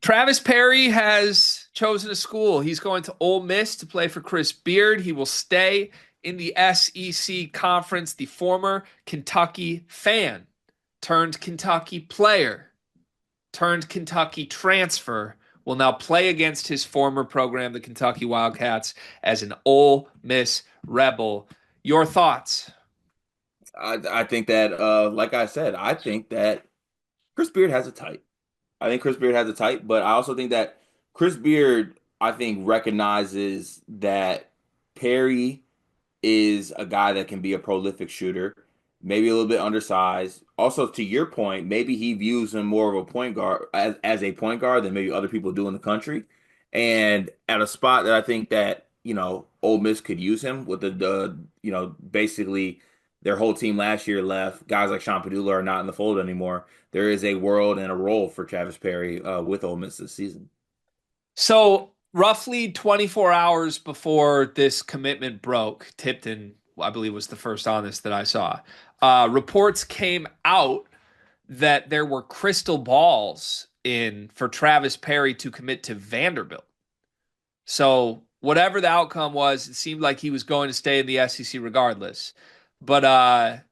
Travis Perry has chosen a school. He's going to Ole Miss to play for Chris Beard. He will stay in the SEC conference. The former Kentucky fan turned Kentucky player turned Kentucky transfer will now play against his former program, the Kentucky Wildcats, as an Ole Miss Rebel. Your thoughts? I think that, like I said, I think that Chris Beard has a type. I think Chris Beard has a type, but I also think that Chris Beard, I think, recognizes that Perry is a guy that can be a prolific shooter, maybe a little bit undersized. Also, to your point, maybe he views him more of a point guard as a point guard than maybe other people do in the country. And at a spot that I think that, Ole Miss could use him with basically their whole team last year left. Guys like Sean Padula are not in the fold anymore. There is a world and a role for Travis Perry with Ole Miss this season. So, roughly 24 hours before this commitment broke, Tipton, I believe, was the first on this that I saw. Reports came out that there were crystal balls in for Travis Perry to commit to Vanderbilt. So, whatever the outcome was, it seemed like he was going to stay in the SEC regardless. But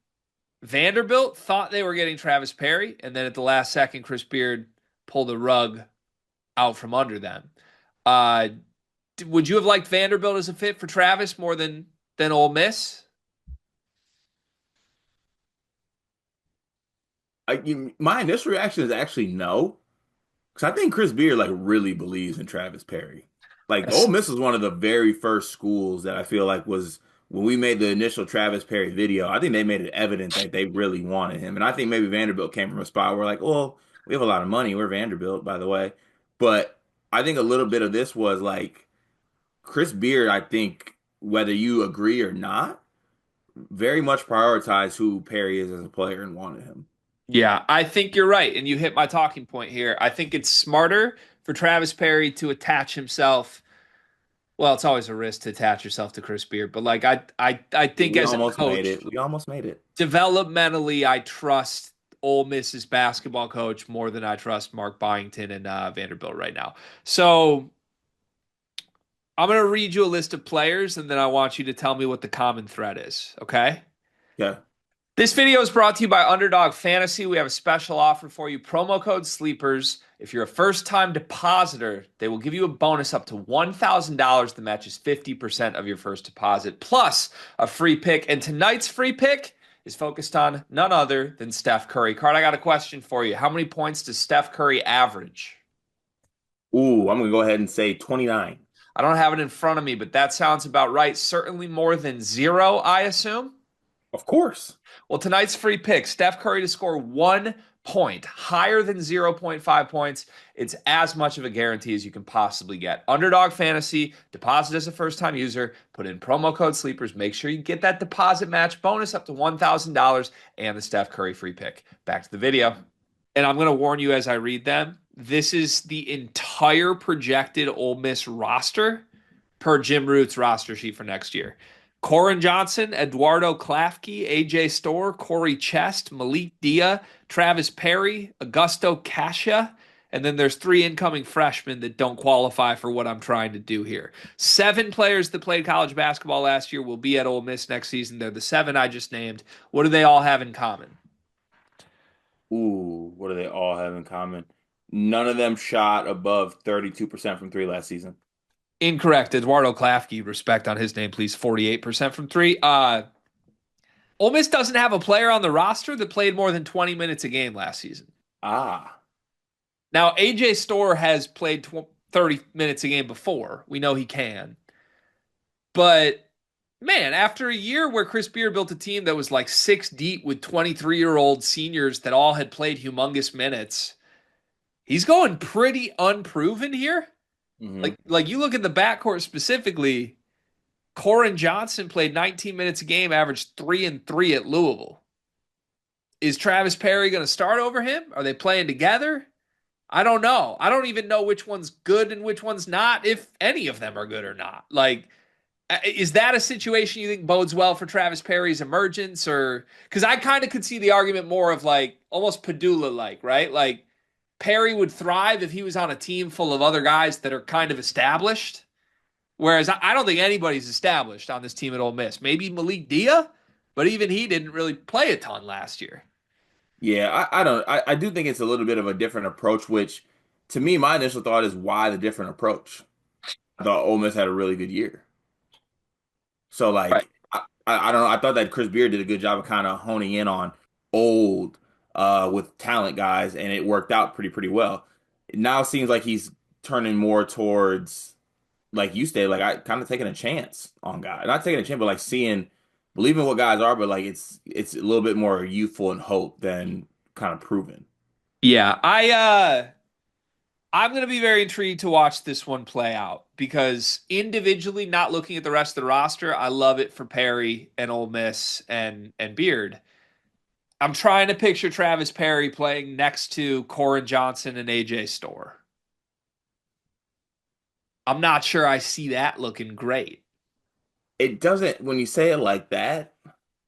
Vanderbilt thought they were getting Travis Perry, and then at the last second, Chris Beard pulled the rug out from under them. Uh, would you have liked Vanderbilt as a fit for Travis more than Ole Miss? My initial reaction is actually no. Because I think Chris Beard like really believes in Travis Perry. Like Ole That's, Miss was one of the very first schools that I feel like was when we made the initial Travis Perry video. I think they made it evident that they really wanted him, and I think maybe Vanderbilt came from a spot where like, well, we have a lot of money. We're Vanderbilt, by the way, but I think a little bit of this was like Chris Beard. I think whether you agree or not, very much prioritized who Perry is as a player and wanted him. yeah, I think you're right, and you hit my talking point here. I think it's smarter for Travis Perry to attach himself. Well, it's always a risk to attach yourself to Chris Beard, but like I think We as a almost made coach, it. We almost made it. developmentally, I trust Ole Miss's basketball coach more than I trust Mark Byington and Vanderbilt right now. So I'm going to read you a list of players, and then I want you to tell me what the common thread is. Okay. Yeah. This video is brought to you by Underdog Fantasy. We have a special offer for you. Promo code SLEEPERS. If you're a first-time depositor, they will give you a bonus up to $1,000 that matches 50% of your first deposit, plus a free pick. And tonight's free pick is focused on none other than Steph Curry. Card, I got a question for you. How many points does Steph Curry average? Ooh, I'm gonna go ahead and say 29. I don't have it in front of me, but that sounds about right. Certainly more than zero, I assume. Of course. Well, tonight's free pick, Steph Curry to score 1 point, higher than zero point 0.5 points. It's as much of a guarantee as you can possibly get. Underdog Fantasy, deposit as a first-time user, put in promo code SLEEPERS. Make sure you get that deposit match bonus up to $1,000 and the Steph Curry free pick. Back to the video. And I'm going to warn you as I read them. This is the entire projected Ole Miss roster per Jim Root's roster sheet for next year. Corin Johnson, Eduardo Klafke, AJ Storr, Corey Chest, Malik Dia, Travis Perry, Augusto Cascia, and then there's 3 incoming freshmen that don't qualify for what I'm trying to do here. 7 players that played college basketball last year will be at Ole Miss next season. They're the 7 I just named. What do they all have in common? Ooh, what do they all have in common? None of them shot above 32% from three last season. Incorrect. Eduardo Klafke, respect on his name, please. 48% from 3. Ole Miss doesn't have a player on the roster that played more than 20 minutes a game last season. Ah, Now, AJ Storr has played 30 minutes a game before. We know he can. But man, after a year where Chris Beard built a team that was like 6 deep with 23-year-old seniors that all had played humongous minutes, he's going pretty unproven here. hmm Like you look at the backcourt specifically, Corin Johnson played 19 minutes a game, averaged 3 and 3 at Louisville. Is Travis Perry going to start over him? Are they playing together? I don't know. I don't even know which one's good and which one's not, if any of them are good or not. Like, is that a situation you think bodes well for Travis Perry's emergence? Or because I kind of could see the argument more of like almost Padula like, right? Like Perry would thrive if he was on a team full of other guys that are kind of established. Whereas I don't think anybody's established on this team at Ole Miss. Maybe Malik Dia, but even he didn't really play a ton last year. Yeah, I don't I do think it's a little bit of a different approach, which to me, my initial thought is why the different approach? I thought Ole Miss had a really good year. So Right. like I don't know. I thought that Chris Beard did a good job of kind of honing in on old with talent guys, and it worked out pretty well. It now seems like he's turning more towards like you said, like I kind of taking a chance on guys. Not taking a chance, but like seeing believing what guys are, but like it's a little bit more youthful and hope than kind of proven. Yeah, I'm going to be very intrigued to watch this one play out because individually, not looking at the rest of the roster, I love it for Perry and Ole Miss and Beard. I'm trying to picture Travis Perry playing next to Corin Johnson and AJ Storr. I'm not sure I see that looking great. It doesn't when you say it like that,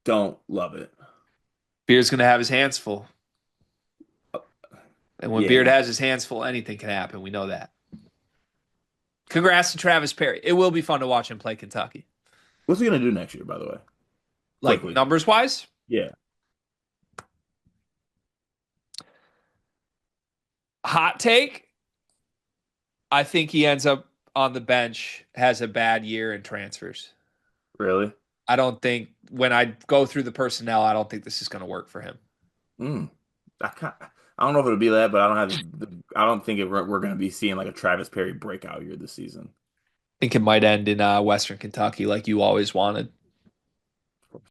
don't love it. Beard's going to have his hands full. And when Beard Yeah. has his hands full, anything can happen. We know that. Congrats to Travis Perry. It will be fun to watch him play Kentucky. What's he gonna do next year, by the way? Like Quickly. numbers wise, Yeah. hot take. I think he ends up on the bench, has a bad year, and transfers. Really? I don't think when I go through the personnel, I don't think this is going to work for him. Mm. I don't know if it'll be that, but I don't have I don't think we're going to be seeing like a Travis Perry breakout year this season. I think it might end in Western Kentucky like you always wanted.